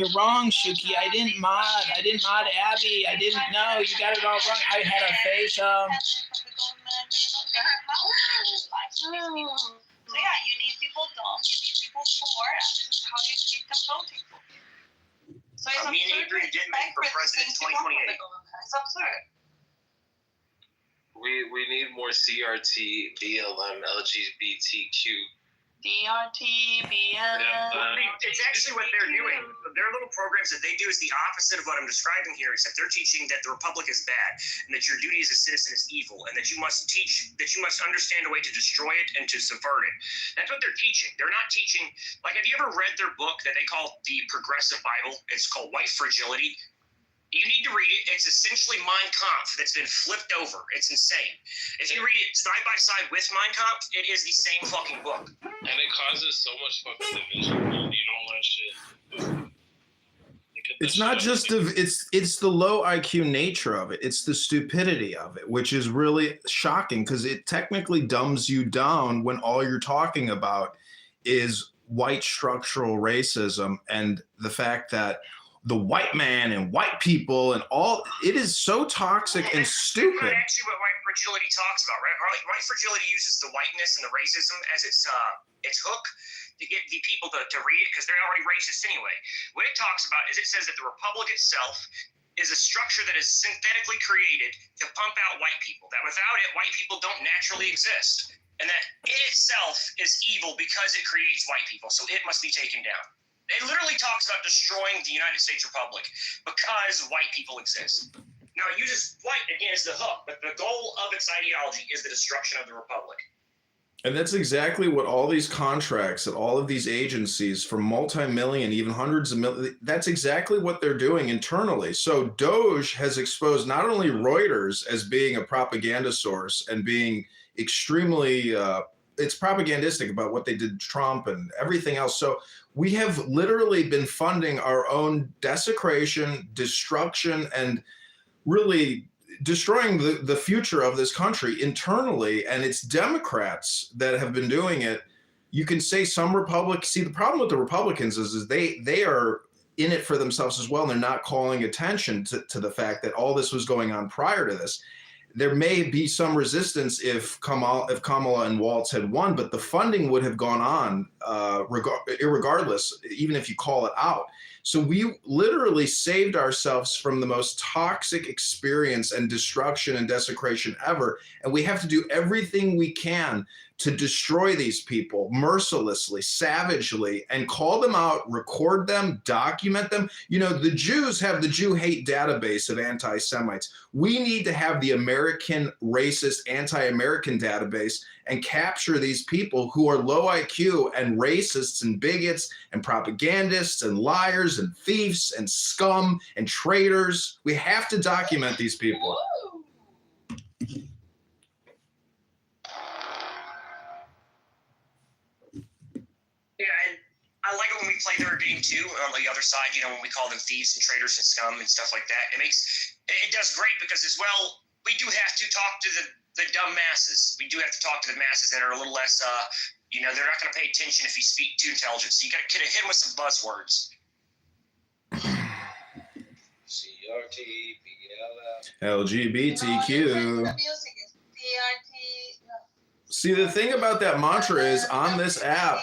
you're wrong, Shuki. I didn't mod Abby. I didn't know. You got it all wrong. I had a face. So yeah, you need people dumb. You need people poor, and this is how you keep them voting for you. So it's me and Adrian did make for president 2028. It's absurd. We need more CRT, BLM, LGBTQ. DRT, BLM. It's actually what they're doing. Their little programs that they do is the opposite of what I'm describing here, except they're teaching that the Republic is bad and that your duty as a citizen is evil and that you must understand a way to destroy it and to subvert it. That's what they're teaching. They're not teaching, like, have you ever read their book that they call the Progressive Bible? It's called White Fragility. You need to read it. It's essentially Mein Kampf that's been flipped over. It's insane. If you read it side by side with Mein Kampf, it is the same fucking book. And it causes so much fucking division. You don't want shit. It's not just it's the low IQ nature of it. It's the stupidity of it, which is really shocking because it technically dumbs you down when all you're talking about is white structural racism and the fact that the white man and white people and all, it is so toxic and stupid. That's actually what white fragility talks about, right? White fragility uses the whiteness and the racism as its hook to get the people to read it because they're already racist anyway. What it talks about is it says that the Republic itself is a structure that is synthetically created to pump out white people, that without it, white people don't naturally exist, and that it itself is evil because it creates white people, so it must be taken down. It literally talks about destroying the United States Republic because white people exist. Now, it uses white, again, as the hook, but the goal of its ideology is the destruction of the Republic. And that's exactly what all these contracts and all of these agencies for multi-million, even hundreds of millions, that's exactly what they're doing internally. So Doge has exposed not only Reuters as being a propaganda source and being extremely, it's propagandistic about what they did to Trump and everything else. So we have literally been funding our own desecration, destruction, and really destroying the future of this country internally. And it's Democrats that have been doing it. You can say some Republicans, see, the problem with the Republicans is they are in it for themselves as well. And they're not calling attention to the fact that all this was going on prior to this. There may be some resistance if Kamala and Walz had won, but the funding would have gone on irregardless, even if you call it out. So we literally saved ourselves from the most toxic experience and destruction and desecration ever. And we have to do everything we can to destroy these people mercilessly, savagely, and call them out, record them, document them. You know, the Jews have the Jew hate database of anti-Semites. We need to have the American racist, anti-American database and capture these people who are low IQ and racists and bigots and propagandists and liars and thieves and scum and traitors. We have to document these people. Yeah, and I like it when we play their game too. On the other side, you know, when we call them thieves and traitors and scum and stuff like that, it does great because as well, we do have to talk to the dumb masses. We do have to talk to the masses that are a little less, you know, they're not going to pay attention if you speak too intelligent. So you got to hit them with some buzzwords. CRT, BLM, LGBTQ. See, the thing about that mantra is on this app,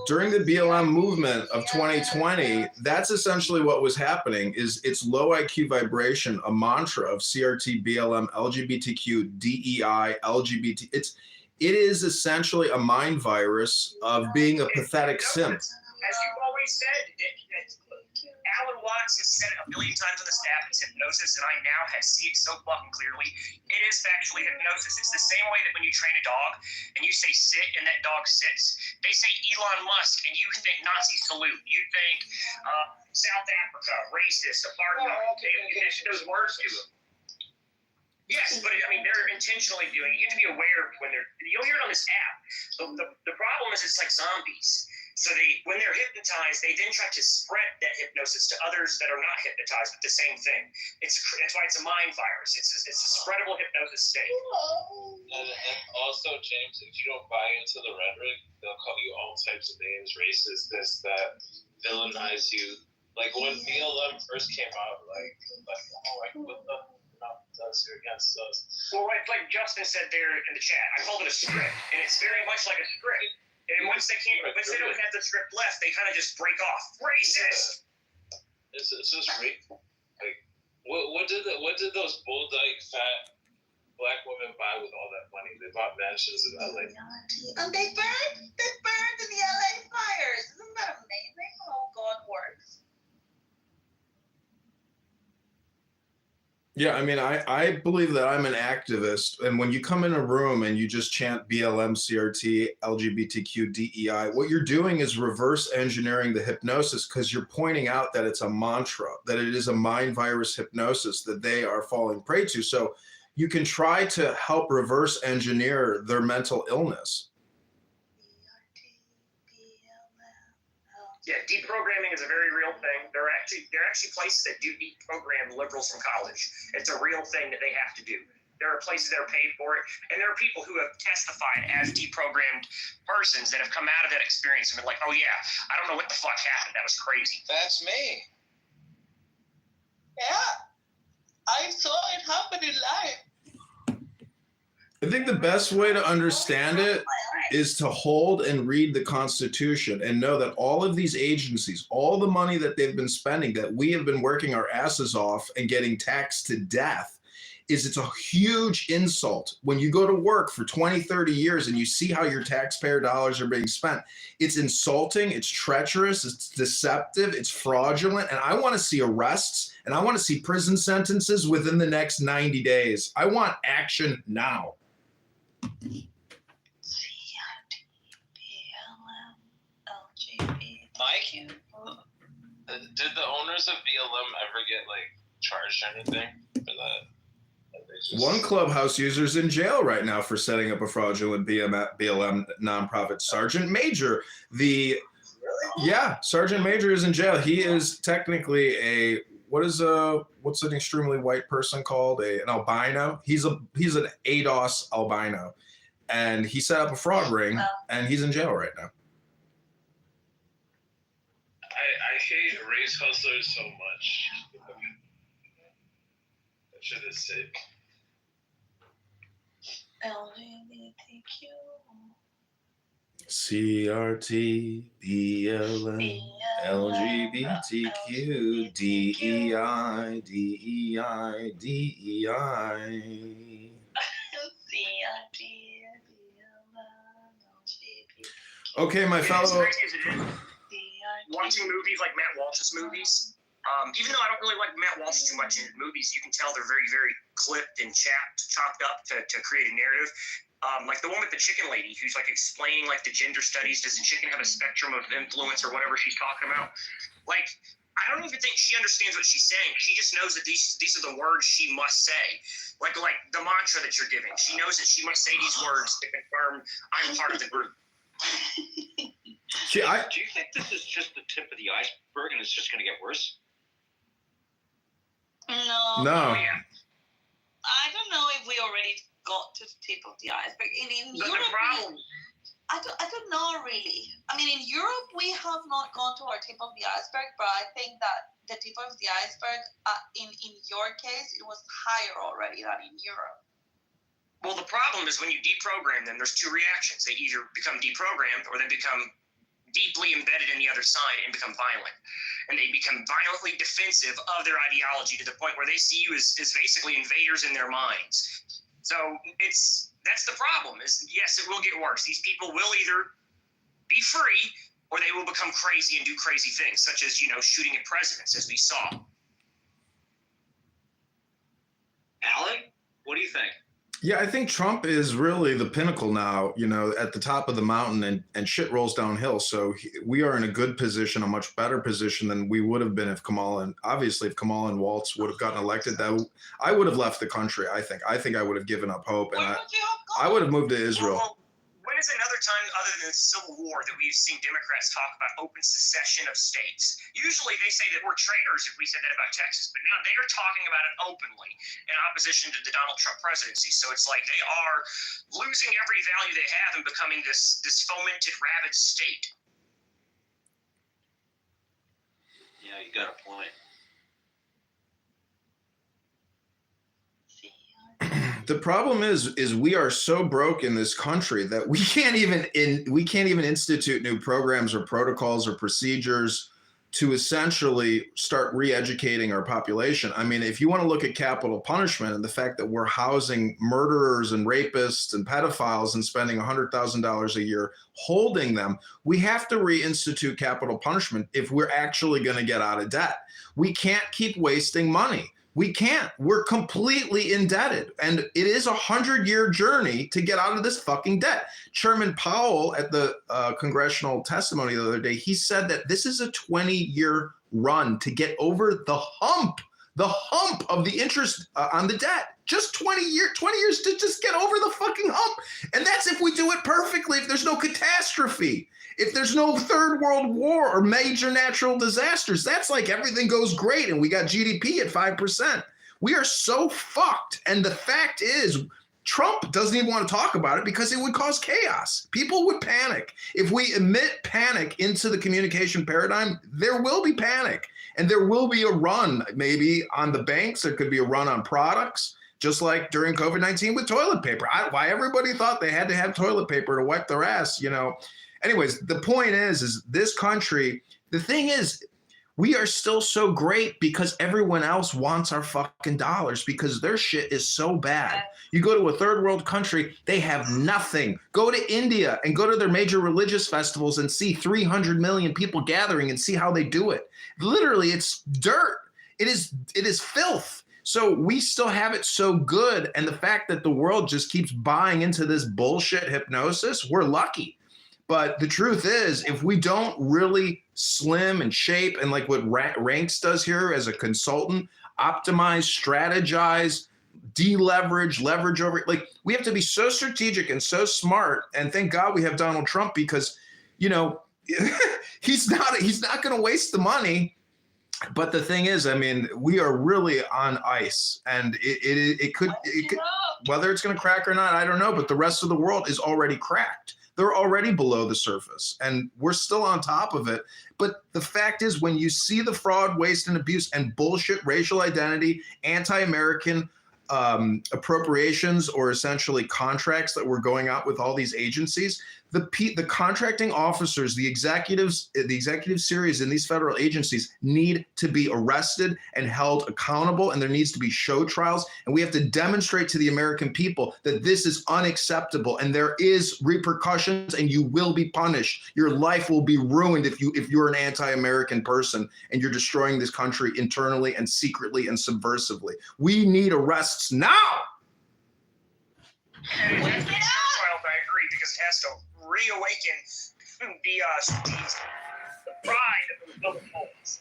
during the BLM movement of 2020, that's essentially what was happening is it's low IQ vibration, a mantra of CRT, BLM, LGBTQ, DEI, LGBT. It is essentially a mind virus of being a pathetic simp. As you've always said, Alan Watts has said it a million times on this app, it's hypnosis, and I now see it so fucking clearly. It is factually hypnosis. It's the same way that when you train a dog and you say sit and that dog sits, they say Elon Musk and you think Nazi salute. You think South Africa, racist, apartheid. They mention those words to them. Yes, but I mean, they're intentionally doing it. You have to be aware when you'll hear it on this app. The problem is it's like zombies. So when they're hypnotized, they then try to spread that hypnosis to others that are not hypnotized with the same thing. That's why it's a mind virus. It's a spreadable hypnosis state. And also, James, if you don't buy into the rhetoric, they'll call you all types of names, racist, this, that, villainize you. Like when BLM first came out, what the fuck does here against us? Well, like Justin said there in the chat, I called it a script, and it's very much like a script. And once they don't have the script left, they kind of just break off. Racist. It's just like what did those bull dyke fat black women buy with all that money? They bought mansions in LA. And they burned in the LA fires. Isn't that amazing how God works? Yeah, I mean, I believe that I'm an activist, and when you come in a room and you just chant BLM, CRT, LGBTQ, DEI, what you're doing is reverse engineering the hypnosis, because you're pointing out that it's a mantra, that it is a mind virus hypnosis that they are falling prey to. So you can try to help reverse engineer their mental illness. Yeah, deprogramming is a very real thing. There are actually places that do deprogram liberals from college. It's a real thing that they have to do. There are places that are paid for it, and there are people who have testified as deprogrammed persons that have come out of that experience and been like, "Oh yeah, I don't know what the fuck happened. That was crazy." That's me. Yeah, I saw it happen in life. I think the best way to understand it is to hold and read the Constitution and know that all of these agencies, all the money that they've been spending, that we have been working our asses off and getting taxed to death, it's a huge insult. When you go to work for 20, 30 years and you see how your taxpayer dollars are being spent, it's insulting, it's treacherous, it's deceptive, it's fraudulent, and I want to see arrests and I want to see prison sentences within the next 90 days. I want action now. Mike, did the owners of BLM ever get charged or anything for that? One Clubhouse user is in jail right now for setting up a fraudulent BLM nonprofit. Sergeant Major, Sergeant Major is in jail. He is technically what's an extremely white person called? An albino. He's an ADOS albino, and he set up a fraud ring, and he's in jail right now. I hate race hustlers so much. That shit is sick. LGBTQ. CRT, BLM, LGBTQ, DEI, DEI, DEI. Okay, my fellow. Watching movies like Matt Walsh's movies, even though I don't really like Matt Walsh too much in his movies, you can tell they're very, very clipped and chopped up to create a narrative. Like the one with the chicken lady who's explaining the gender studies. Does the chicken have a spectrum of influence or whatever she's talking about? I don't even think she understands what she's saying. She just knows that these are the words she must say. Like the mantra that you're giving. She knows that she must say these words to confirm I'm part of the group. Do you think this is just the tip of the iceberg and it's just going to get worse? No. No. Yeah. I don't know if we already got to the tip of the iceberg. In But Europe, the problem. I don't know really. I mean, in Europe, we have not gone to our tip of the iceberg, but I think that the tip of the iceberg, in your case, it was higher already than in Europe. Well, the problem is when you deprogram them, there's two reactions. They either become deprogrammed or they become deeply embedded in the other side and become violent. And they become violently defensive of their ideology to the point where they see you as basically invaders in their minds. So that's the problem is, yes, it will get worse. These people will either be free or they will become crazy and do crazy things, such as, shooting at presidents, as we saw. Alan, what do you think? Yeah, I think Trump is really the pinnacle now, at the top of the mountain, and shit rolls downhill. So we are in a good position, a much better position than we would have been if Kamala and Waltz would have gotten elected. That I would have left the country. I think I would have given up hope, and I would have moved to Israel. Well, when is another time other than the Civil War that we've seen Democrats talk about open secession of states? Usually they say that we're traitors if we said that about Texas, but now they are talking about it openly in opposition to the Donald Trump presidency. So it's like they are losing every value they have and becoming this fomented rabid state. Yeah, you got a point. The problem is we are so broke in this country that we can't even institute new programs or protocols or procedures to essentially start re-educating our population. I mean, if you want to look at capital punishment and the fact that we're housing murderers and rapists and pedophiles and spending $100,000 a year holding them, we have to reinstitute capital punishment if we're actually going to get out of debt. We can't keep wasting money. We can't. We're completely indebted. And it is a 100-year journey to get out of this fucking debt. Chairman Powell at the congressional testimony the other day, he said that this is a 20-year run to get over the hump of the interest on the debt. Just 20 years to just get over the fucking hump. And that's if we do it perfectly, if there's no catastrophe. If there's no third world war or major natural disasters, that's like everything goes great and we got GDP at 5%. We are so fucked. And the fact is, Trump doesn't even want to talk about it because it would cause chaos. People would panic. If we emit panic into the communication paradigm, there will be panic. And there will be a run maybe on the banks. There could be a run on products, just like during COVID-19 with toilet paper. Why everybody thought they had to have toilet paper to wipe their ass, you know. Anyways, the point is this country, the thing is, we are still so great because everyone else wants our fucking dollars because their shit is so bad. You go to a third world country, they have nothing. Go to India and go to their major religious festivals and see 300 million people gathering and see how they do it. Literally, it's dirt. It is filth. So we still have it so good. And the fact that the world just keeps buying into this bullshit hypnosis, we're lucky. But the truth is, if we don't really slim and shape and like what Ranks does here as a consultant, optimize, strategize, deleverage, leverage over, like we have to be so strategic and so smart. And thank God we have Donald Trump because, you know, he's not going to waste the money. But the thing is, I mean, we are really on ice, and it could, whether it's going to crack or not, I don't know. But the rest of the world is already cracked. They're already below the surface, and we're still on top of it. But the fact is, when you see the fraud, waste, and abuse and bullshit racial identity, anti-American appropriations, or essentially contracts that were going out with all these agencies, the contracting officers, the executive series in these federal agencies need to be arrested and held accountable, and there needs to be show trials, and we have to demonstrate to the American people that this is unacceptable and there is repercussions and you will be punished. Your life will be ruined if you're an anti-American person and you're destroying this country internally and secretly and subversively. We need arrests now. And that's the trial, I agree, because it has to reawaken the pride of the public homes.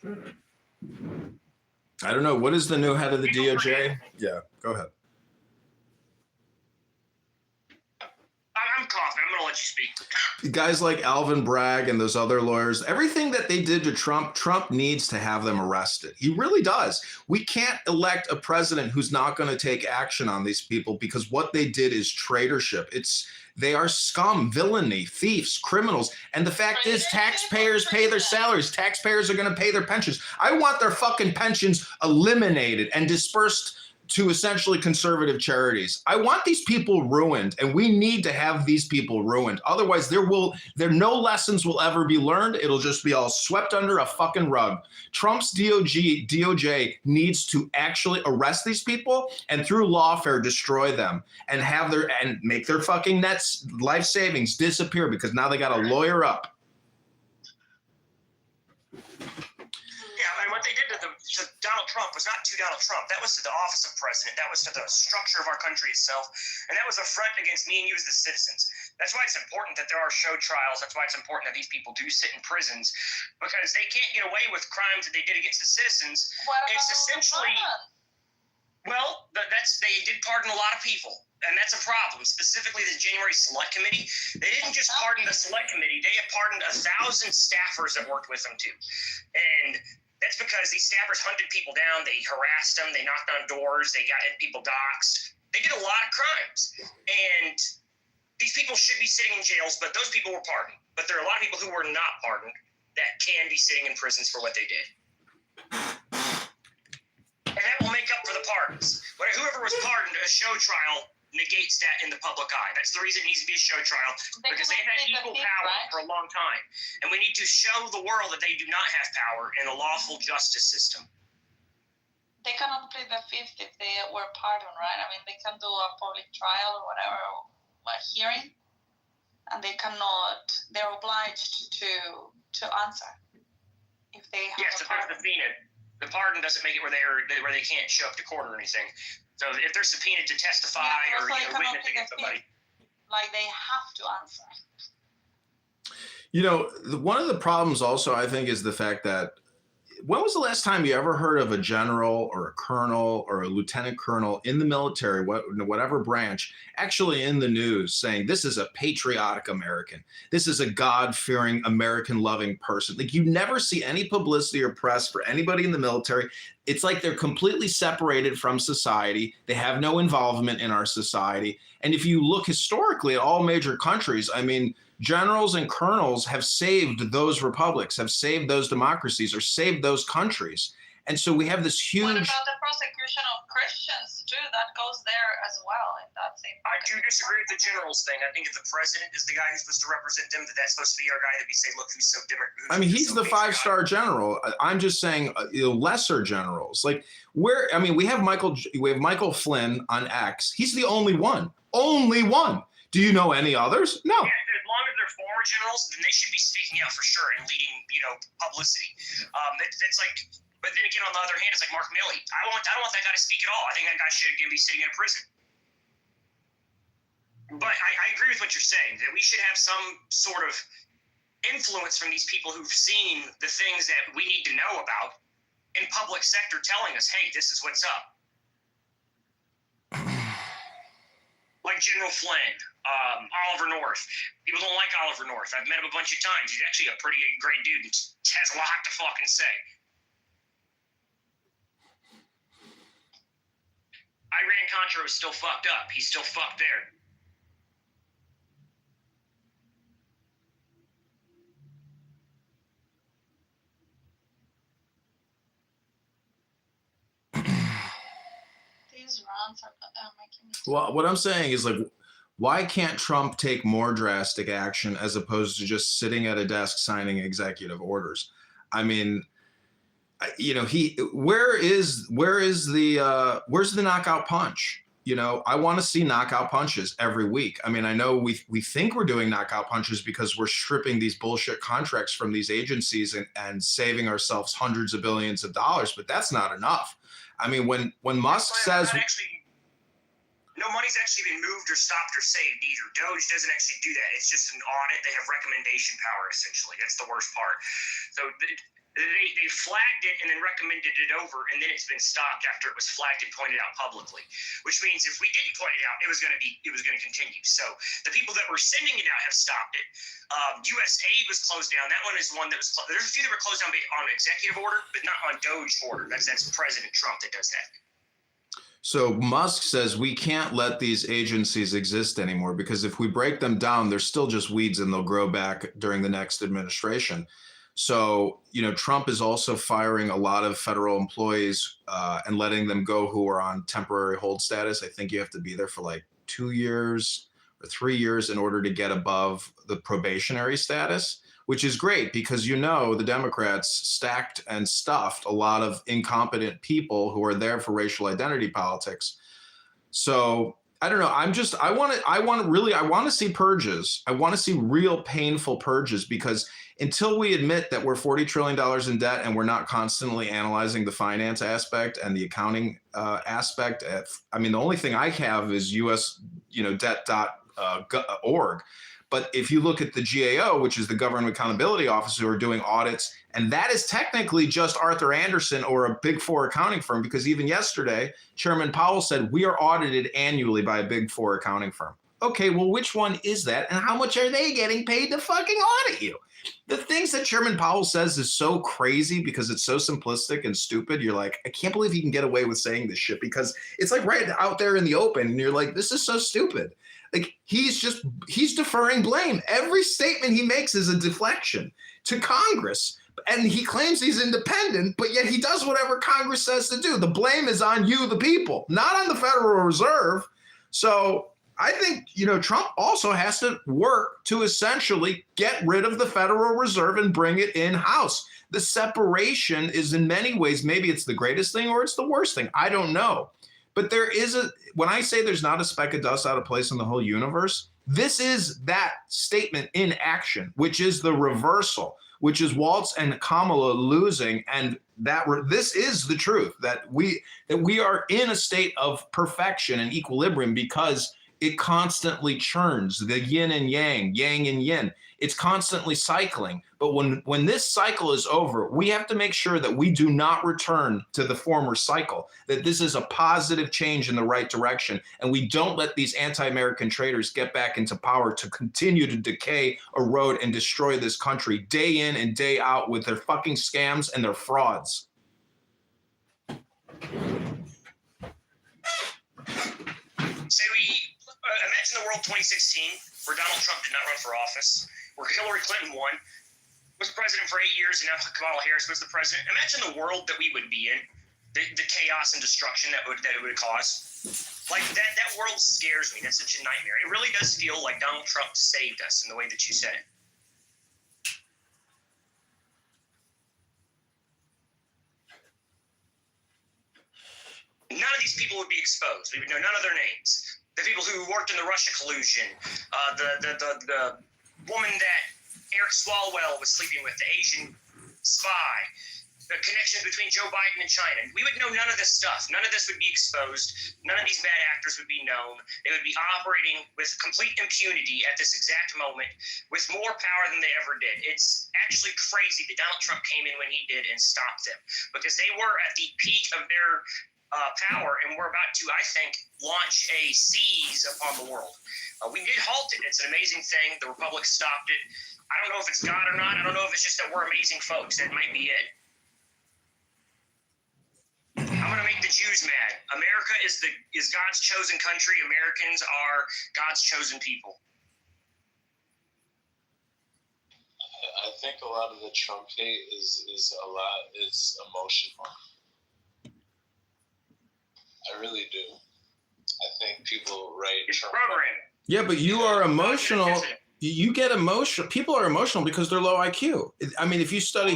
I don't know. What is the new head of the DOJ? Yeah, go ahead. I'm confident. I'm going to let you speak. Guys like Alvin Bragg and those other lawyers, everything that they did to Trump needs to have them arrested. He really does. We can't elect a president who's not going to take action on these people because what they did is traitorship. They are scum, villainy, thieves, criminals. And the fact is, taxpayers pay their salaries. Taxpayers are going to pay their pensions. I want their fucking pensions eliminated and dispersed to essentially conservative charities. I want these people ruined, and we need to have these people ruined. Otherwise, no lessons will ever be learned. It'll just be all swept under a fucking rug. Trump's DOJ needs to actually arrest these people and through lawfare destroy them and make their fucking nets life savings disappear because now they got to lawyer up. And what they did to Donald Trump was not to Donald Trump. That was to the office of president. That was to the structure of our country itself. And that was a front against me and you as the citizens. That's why it's important that there are show trials. That's why it's important that these people do sit in prisons, because they can't get away with crimes that they did against the citizens. It's essentially, well, they did pardon a lot of people. And that's a problem, specifically the January Select Committee. They didn't just pardon the Select Committee. They have pardoned 1,000 staffers that worked with them, too. And that's because these staffers hunted people down. They harassed them. They knocked on doors. They got people doxxed. They did a lot of crimes. And these people should be sitting in jails, but those people were pardoned. But there are a lot of people who were not pardoned that can be sitting in prisons for what they did. And that will make up for the pardons. But whoever was pardoned, a show trial negates that in the public eye. That's the reason it needs to be a show trial, because they had equal power for a long time. And we need to show the world that they do not have power in a lawful justice system. They cannot plead the fifth if they were pardoned, right? I mean, they can do a public trial or whatever, a hearing, and they cannot. They're obliged to answer if they have. Yes, if they're subpoenaed, the pardon doesn't make it where they can't show up to court or anything. So if they're subpoenaed to testify or witness against somebody, like they have to answer. You know, one of the problems also, I think, is the fact that when was the last time you ever heard of a general or a colonel or a lieutenant colonel in the military, whatever branch, actually in the news saying this is a patriotic American, this is a God-fearing, American-loving person? Like, you never see any publicity or press for anybody in the military. It's like they're completely separated from society. They have no involvement in our society. And if you look historically at all major countries, I mean, generals and colonels have saved those republics, have saved those democracies, or saved those countries. And so we have this huge... What about the prosecution of Christians, too? That goes there as well. In that same I do disagree with the generals thing. I think if the president is the guy who's supposed to represent them, that's supposed to be our guy that we say, look, who's so different. I mean, he's the five-star general. I'm just saying lesser generals. Like, where, I mean, we have Michael Flynn on X. He's the only one. Only one. Do you know any others? No. Yeah, as long as they're former generals, then they should be speaking out for sure and leading, publicity. It's like, but then again, on the other hand, it's like Mark Milley. I don't want that guy to speak at all. I think that guy should be sitting in a prison. But I agree with what you're saying, that we should have some sort of influence from these people who've seen the things that we need to know about in public sector, telling us, hey, this is what's up. Like General Flynn, Oliver North. People don't like Oliver North. I've met him a bunch of times. He's actually a pretty great dude and has a lot to fucking say. Iran-Contra is still fucked up. He's still fucked there. These rants are making me... Well, what I'm saying is, like, why can't Trump take more drastic action as opposed to just sitting at a desk signing executive orders? I mean, where's the knockout punch? I want to see knockout punches every week. I mean, I know we think we're doing knockout punches because we're stripping these bullshit contracts from these agencies and saving ourselves hundreds of billions of dollars, but that's not enough. I mean, when Musk says... No money's actually been moved or stopped or saved either. Doge doesn't actually do that. It's just an audit. They have recommendation power, essentially. That's the worst part. So they flagged it and then recommended it over, and then it's been stopped after it was flagged and pointed out publicly. Which means if we didn't point it out, it was going to continue. So the people that were sending it out have stopped it. USAID was closed down. That one is one that was closed. There's a few that were closed down on executive order, but not on Doge order. That's President Trump that does that. So Musk says we can't let these agencies exist anymore because if we break them down, they're still just weeds and they'll grow back during the next administration. So, Trump is also firing a lot of federal employees and letting them go who are on temporary hold status. I think you have to be there for like 2 years or 3 years in order to get above the probationary status, which is great because, the Democrats stacked and stuffed a lot of incompetent people who are there for racial identity politics. So I don't know. I want to see purges. I want to see real painful purges because until we admit that we're $40 trillion in debt and we're not constantly analyzing the finance aspect and the accounting aspect, the only thing I have is US, debt.org. But if you look at the GAO, which is the Government Accountability Office, who are doing audits, and that is technically just Arthur Andersen or a Big Four accounting firm, because even yesterday, Chairman Powell said, we are audited annually by a Big Four accounting firm. Okay, well, which one is that? And how much are they getting paid to fucking audit you? The things that Chairman Powell says is so crazy because it's so simplistic and stupid. You're like, I can't believe he can get away with saying this shit because it's like right out there in the open. And you're like, this is so stupid. Like he's deferring blame. Every statement he makes is a deflection to Congress. And he claims he's independent, but yet he does whatever Congress says to do. The blame is on you, the people, not on the Federal Reserve. So I think, Trump also has to work to essentially get rid of the Federal Reserve and bring it in-house. The separation is in many ways, maybe it's the greatest thing or it's the worst thing. I don't know. But when I say there's not a speck of dust out of place in the whole universe, this is that statement in action, which is the reversal, which is Waltz and Kamala losing. And this is the truth, that we are in a state of perfection and equilibrium because it constantly churns, the yin and yang, yang and yin. It's constantly cycling. But when this cycle is over, we have to make sure that we do not return to the former cycle, that this is a positive change in the right direction. And we don't let these anti-American traitors get back into power to continue to decay, erode, and destroy this country day in and day out with their fucking scams and their frauds. Say imagine the world 2016 where Donald Trump did not run for office, where Hillary Clinton won, was president for 8 years, and now Kamala Harris was the president. Imagine the world that we would be in, the chaos and destruction that it would cause. Like that world scares me. That's such a nightmare. It really does feel like Donald Trump saved us in the way that you said it. None of these people would be exposed. We would know none of their names. The people who worked in the Russia collusion, the woman that Eric Swalwell was sleeping with, the Asian spy, the connections between Joe Biden and China. We would know none of this stuff. None of this would be exposed. None of these bad actors would be known. They would be operating with complete impunity at this exact moment with more power than they ever did. It's actually crazy that Donald Trump came in when he did and stopped them, because they were at the peak of their power, and we're about to, I think, launch a siege upon the world. We did halt it. It's an amazing thing. The Republic stopped it. I don't know if it's God or not. I don't know if it's just that we're amazing folks. That might be it. I'm going to make the Jews mad. America is God's chosen country. Americans are God's chosen people. I think a lot of the Trump hate is emotional. I really do. I think people write It's Trump. programming. Yeah, but you are emotional. You get emotional. People are emotional because they're low IQ. I mean, if you study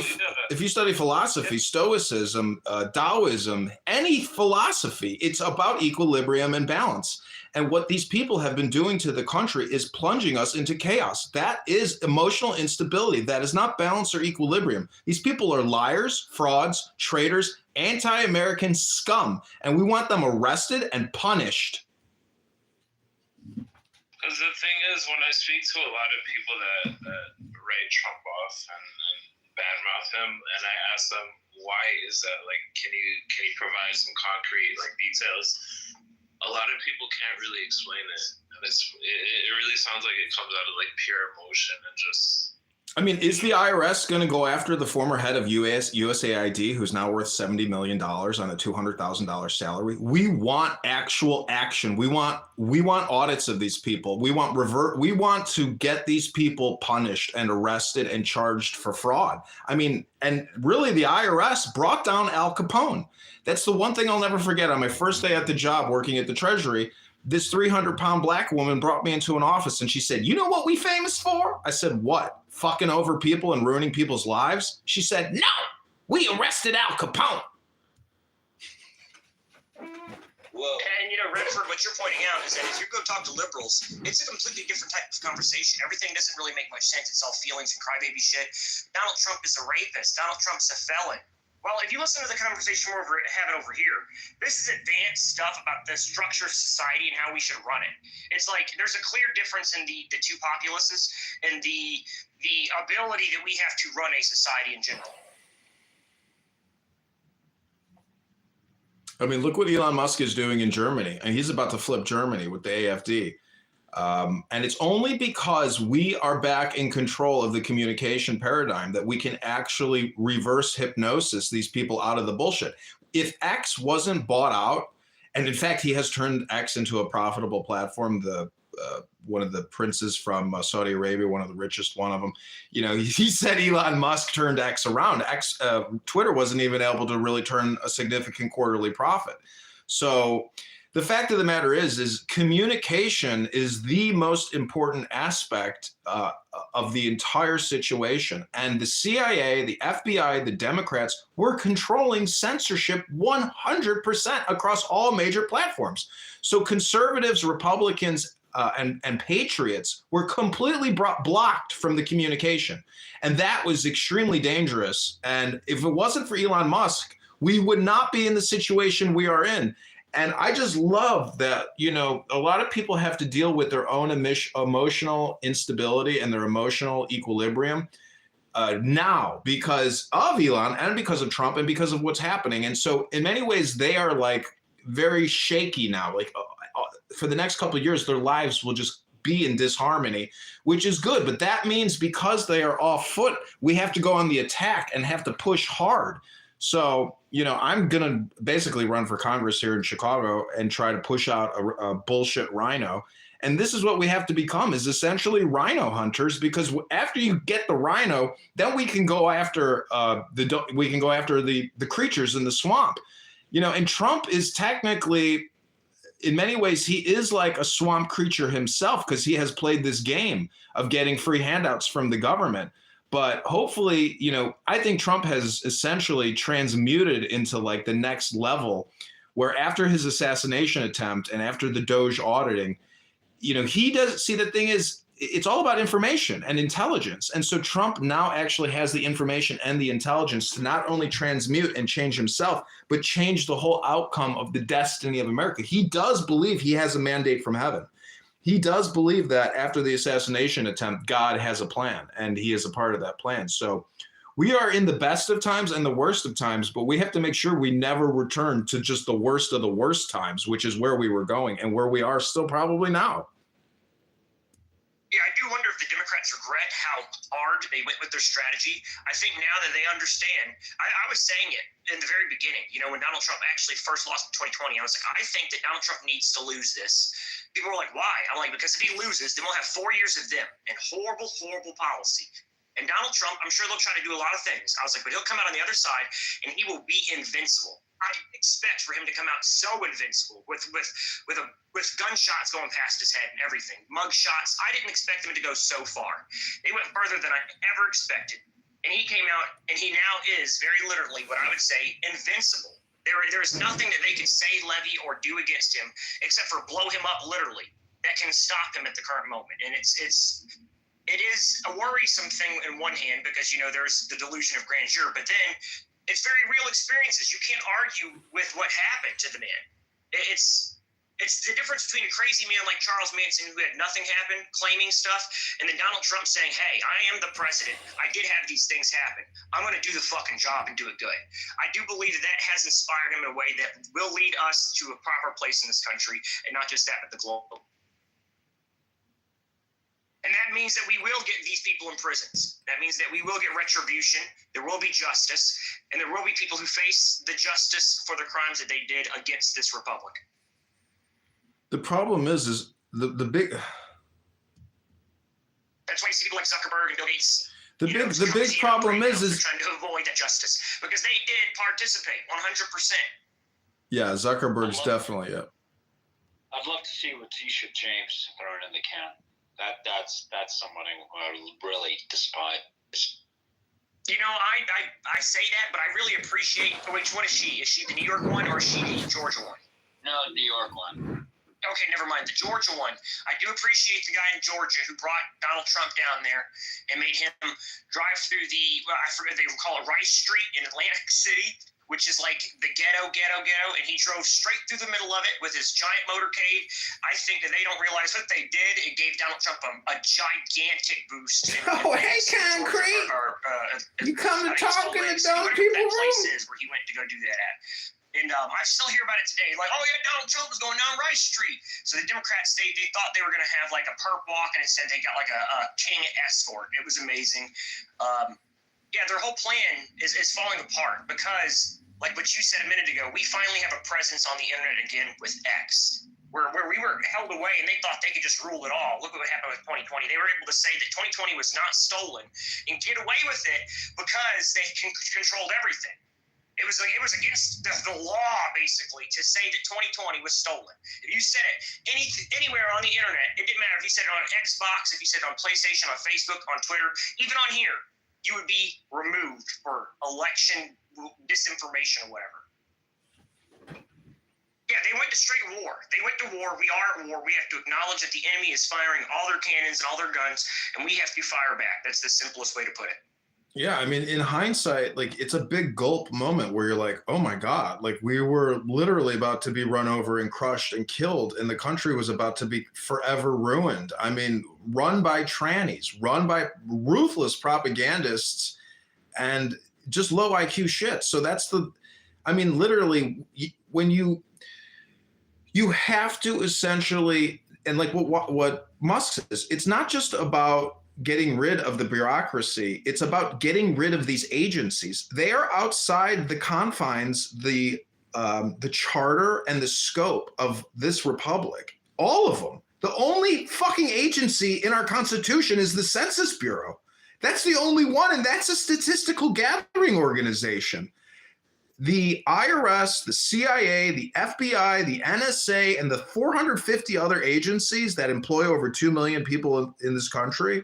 philosophy, Stoicism, Taoism, any philosophy, it's about equilibrium and balance. And what these people have been doing to the country is plunging us into chaos. That is emotional instability. That is not balance or equilibrium. These people are liars, frauds, traitors, anti-American scum, and we want them arrested and punished. Because the thing is, when I speak to a lot of people that write Trump off and badmouth him, and I ask them, why is that? Like, can you provide some concrete details? A lot of people can't really explain it, and it really sounds like it comes out of pure emotion and just. I mean, is the IRS going to go after the former head of USAID, who's now worth $70 million on a $200,000 salary? We want actual action. We want audits of these people. We want to get these people punished and arrested and charged for fraud. I mean, and really the IRS brought down Al Capone. That's the one thing I'll never forget. On my first day at the job working at the Treasury, this 300-pound black woman brought me into an office and she said, "You know what we famous for?" I said, "What? Fucking over people and ruining people's lives?" She said, "No, we arrested Al Capone." Well, and Redford, what you're pointing out is that if you go talk to liberals, it's a completely different type of conversation. Everything doesn't really make much sense. It's all feelings and crybaby shit. Donald Trump is a rapist. Donald Trump's a felon. Well, if you listen to the conversation we're having over here, this is advanced stuff about the structure of society and how we should run it. It's like there's a clear difference in the two populaces and the ability that we have to run a society in general. I mean, look what Elon Musk is doing in Germany, and he's about to flip Germany with the AfD. And it's only because we are back in control of the communication paradigm that we can actually reverse hypnosis these people out of the bullshit. If X wasn't bought out, and in fact, he has turned X into a profitable platform, the one of the princes from Saudi Arabia, one of the richest one of them. You know, he said Elon Musk turned X around. Twitter wasn't even able to really turn a significant quarterly profit. So the fact of the matter is communication is the most important aspect of the entire situation. And the CIA, the FBI, the Democrats were controlling censorship 100% across all major platforms. So conservatives, Republicans, and patriots were completely blocked from the communication. And that was extremely dangerous. And if it wasn't for Elon Musk, we would not be in the situation we are in. And I just love that, you know, a lot of people have to deal with their own emotional instability and their emotional equilibrium now because of Elon and because of Trump and because of what's happening. And so in many ways, they are like very shaky now. Like for the next couple of years, their lives will just be in disharmony, which is good. But that means because they are off foot, we have to go on the attack and have to push hard. So, you know, I'm going to basically run for Congress here in Chicago and try to push out a bullshit rhino. And this is what we have to become, is essentially rhino hunters, because after you get the rhino, then we can go after the creatures in the swamp. You know, and Trump is technically, in many ways, he is like a swamp creature himself because he has played this game of getting free handouts from the government. But hopefully, you know, I think Trump has essentially transmuted into like the next level where after his assassination attempt and after the Doge auditing, you know, he does see the thing is it's all about information and intelligence. And so Trump now actually has the information and the intelligence to not only transmute and change himself, but change the whole outcome of the destiny of America. He does believe he has a mandate from heaven. He does believe that after the assassination attempt, God has a plan and he is a part of that plan. So we are in the best of times and the worst of times, but we have to make sure we never return to just the worst of the worst times, which is where we were going and where we are still probably now. Yeah, I do wonder if the Democrats regret how hard they went with their strategy. I think now that they understand, I was saying it in the very beginning, you know, when Donald Trump actually first lost in 2020, I was like, I think that Donald Trump needs to lose this. People were like, why? I'm like, because if he loses, then we'll have 4 years of them and horrible, horrible policy. And Donald Trump, I'm sure they'll try to do a lot of things. I was like, but he'll come out on the other side and he will be invincible. I expect for him to come out so invincible with gunshots going past his head and everything, mug shots. I didn't expect him to go so far. They went further than I ever expected. And he came out and he now is very literally what I would say invincible. There is nothing that they can say, levy, or do against him except for blow him up literally that can stop him at the current moment. And it is a worrisome thing in one hand because, you know, there's the delusion of grandeur, but then it's very real experiences. You can't argue with what happened to the man. It's the difference between a crazy man like Charles Manson who had nothing happen, claiming stuff, and then Donald Trump saying, hey, I am the president. I did have these things happen. I'm going to do the fucking job and do it good. I do believe that has inspired him in a way that will lead us to a proper place in this country, and not just that, but the globe. And that means that we will get these people in prisons. That means that we will get retribution. There will be justice. And there will be people who face the justice for the crimes that they did against this republic. The problem is the big... That's why you see people like Zuckerberg and Bill Gates. The big problem is trying to avoid that justice. Because they did participate 100%. Yeah, Zuckerberg's definitely it. I'd love to see Letitia James thrown in the can. That's somebody I really despise. You know, I say that, but I really appreciate. Which one is she? Is she the New York one or is she the Georgia one? No, New York one. Okay, never mind. The Georgia one. I do appreciate the guy in Georgia who brought Donald Trump down there and made him drive through I forget they call it Rice Street in Atlantic City, which is like the ghetto, and he drove straight through the middle of it with his giant motorcade. I think that they don't realize what they did. It gave Donald Trump a gigantic boost. Hey, Concrete! You come to talk in the dumb people room? Places where he went to go do that at. And I still hear about it today. Like, oh, yeah, Donald Trump was going down Rice Street. So the Democrats, they thought they were going to have like a perp walk, and instead they got like a king escort. It was amazing. Yeah, their whole plan is falling apart because, like what you said a minute ago, we finally have a presence on the internet again with X. where we were held away and they thought they could just rule it all. Look what happened with 2020. They were able to say that 2020 was not stolen and get away with it because they controlled everything. It was against the law, basically, to say that 2020 was stolen. If you said it anywhere on the internet, it didn't matter if you said it on Xbox, if you said it on PlayStation, on Facebook, on Twitter, even on here, you would be removed for election disinformation or whatever. Yeah, they went to straight war. They went to war. We are at war. We have to acknowledge that the enemy is firing all their cannons and all their guns, and we have to fire back. That's the simplest way to put it. Yeah, I mean, in hindsight, like, it's a big gulp moment where you're like, oh my God, like, we were literally about to be run over and crushed and killed, and the country was about to be forever ruined. I mean, run by trannies, run by ruthless propagandists, and just low IQ shit. So that's I mean, literally, when you have to essentially, and like what Musk says, it's not just about getting rid of the bureaucracy. It's about getting rid of these agencies. They are outside the confines, the charter and the scope of this republic. All of them. The only fucking agency in our Constitution is the Census Bureau. That's the only one, and that's a statistical gathering organization. The IRS, the CIA, the FBI, the NSA, and the 450 other agencies that employ over 2 million people in this country,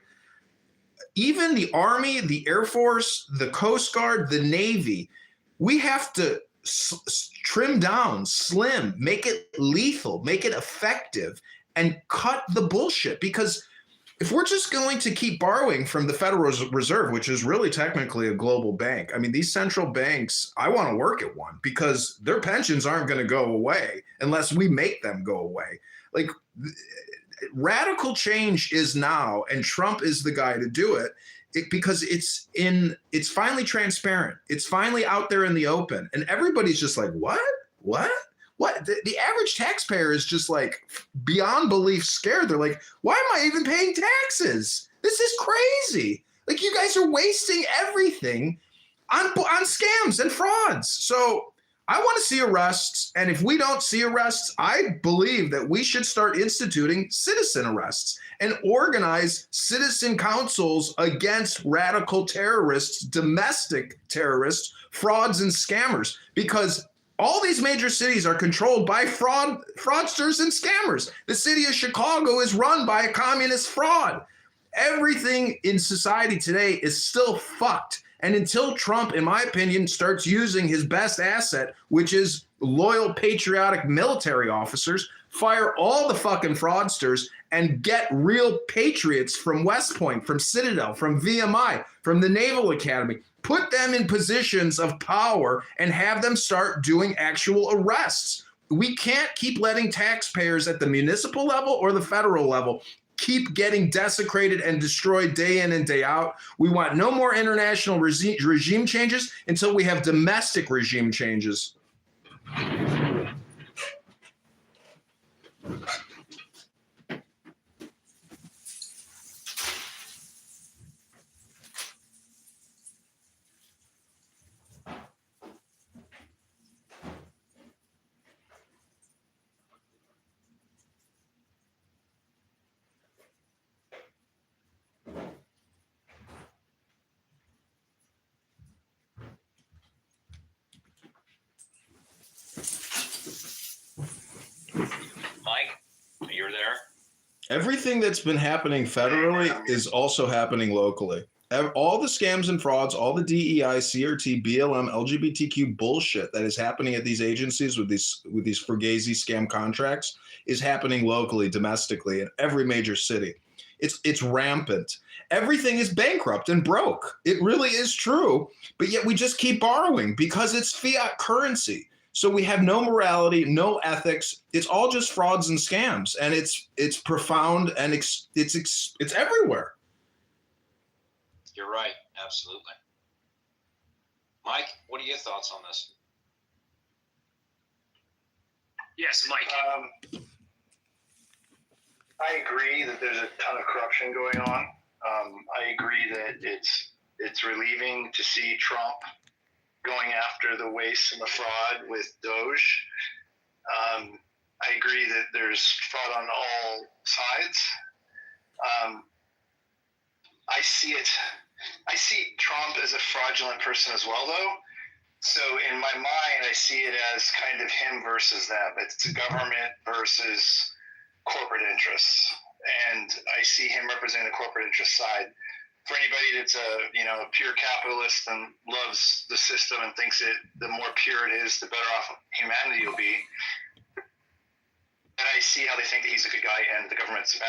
even the Army, the Air Force, the Coast Guard, the Navy, we have to trim down, slim, make it lethal, make it effective, and cut the bullshit. Because if we're just going to keep borrowing from the Federal Reserve, which is really technically a global bank, I mean, these central banks, I want to work at one because their pensions aren't going to go away unless we make them go away. Like, radical change is now, and Trump is the guy to do it, because it's finally transparent. It's finally out there in the open, and everybody's just like, what? The average taxpayer is just like beyond belief scared. They're like, why am I even paying taxes? This is crazy. Like, you guys are wasting everything on scams and frauds. So I want to see arrests. And if we don't see arrests, I believe that we should start instituting citizen arrests and organize citizen councils against radical terrorists, domestic terrorists, frauds, and scammers, because all these major cities are controlled by fraudsters and scammers. The city of Chicago is run by a communist fraud. Everything in society today is still fucked. And until Trump, in my opinion, starts using his best asset, which is loyal, patriotic military officers, fire all the fucking fraudsters and get real patriots from West Point, from Citadel, from VMI, from the Naval Academy, put them in positions of power and have them start doing actual arrests. We can't keep letting taxpayers at the municipal level or the federal level keep getting desecrated and destroyed day in and day out. We want no more international regime changes until we have domestic regime changes. Mike, you're there? Everything that's been happening federally is also happening locally. All the scams and frauds, all the DEI, CRT, BLM, LGBTQ bullshit that is happening at these agencies with these Fugazi scam contracts is happening locally, domestically, in every major city. It's rampant. Everything is bankrupt and broke. It really is true, but yet we just keep borrowing because it's fiat currency. So we have no morality, no ethics. It's all just frauds and scams, and it's profound, and it's everywhere. You're right, absolutely. Mike, what are your thoughts on this? Yes, Mike. I agree that there's a ton of corruption going on. I agree that it's relieving to see Trump going after the waste and the fraud with Doge. I agree that there's fraud on all sides. I see Trump as a fraudulent person as well, though. So in my mind, I see it as kind of him versus them. It's a government versus corporate interests, and I see him representing the corporate interest side. For anybody that's a pure capitalist and loves the system and thinks the more pure it is, the better off humanity will be. And I see how they think that he's a good guy and the government's a bad